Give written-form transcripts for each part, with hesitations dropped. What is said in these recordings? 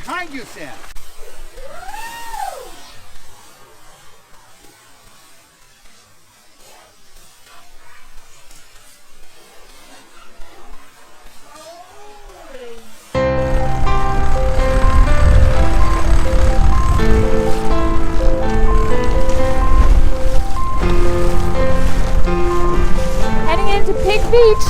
behind you, Sam. Heading into Pig Beach.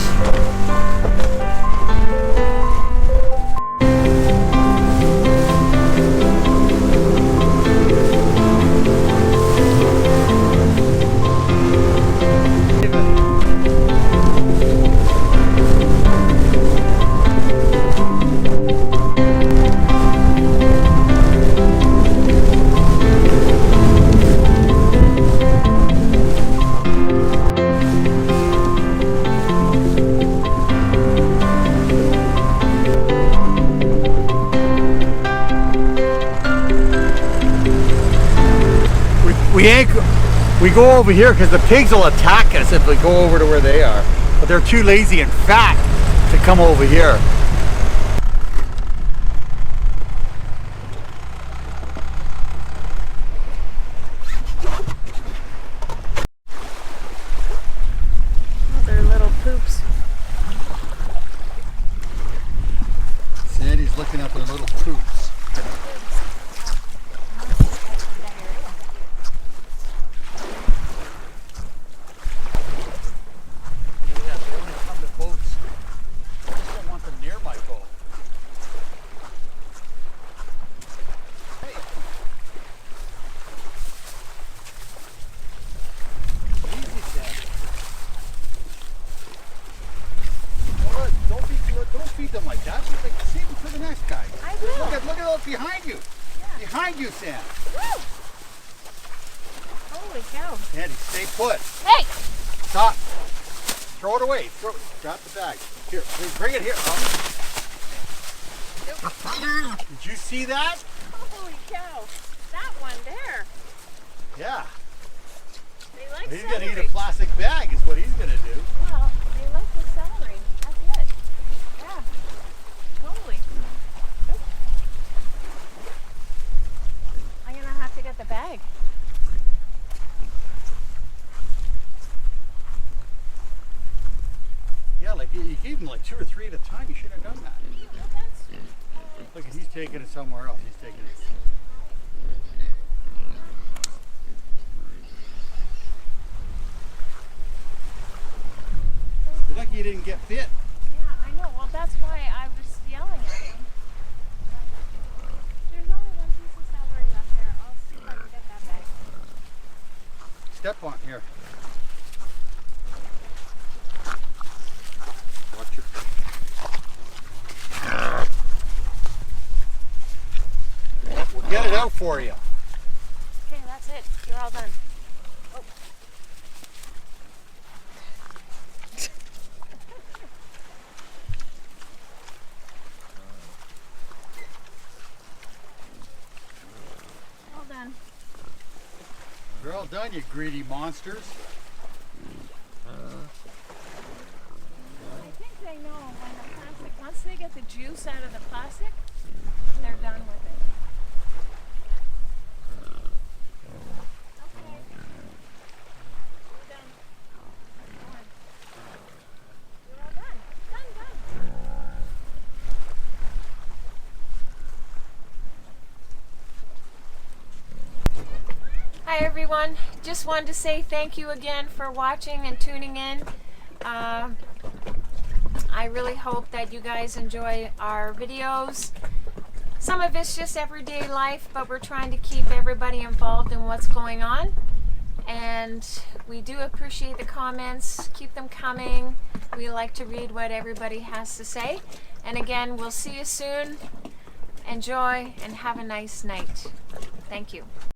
We go over here because the pigs will attack us if we go over to where they are. But they're too lazy and fat to come over here. Oh, they're little poops. Sandy's looking at their little poops. Don't feed them like that. Just like, save them for the next guy. I will. Look at those behind you. Yeah. Behind you, Sam. Woo! Holy cow. Sandy, stay put. Hey! Stop. Throw it away. Drop the bag. Here, bring it here. Did you see that? Holy cow. That one there. Yeah. They like He's celery. going to eat a plastic bag is what he's going to do. Well, they like the celery. That's it. Yeah. Totally. Oop. I'm going to have to get the bag. Yeah, like you gave him like 2 or 3 at a time. You should have done that. Look, he's taking it somewhere else. He's taking it. You're lucky you didn't get bit. Yeah, I know. Well, that's why I was yelling at him. But there's only one piece of celery left there. I'll see if I can get that bag. Step on here. Watch your. We'll get it out for you. Okay, that's it. You're all done. Oh. All done. You're all done, you greedy monsters. I think they know when the plastic, once they get the juice out of the plastic, they're done with it. Okay. We're done. Done. You're all done. Done. Hi everyone. Just wanted to say thank you again for watching and tuning in. I really hope that you guys enjoy our videos. Some of it's just everyday life, but we're trying to keep everybody involved in what's going on. And we do appreciate the comments. Keep them coming. We like to read what everybody has to say. And again, we'll see you soon. Enjoy and have a nice night. Thank you.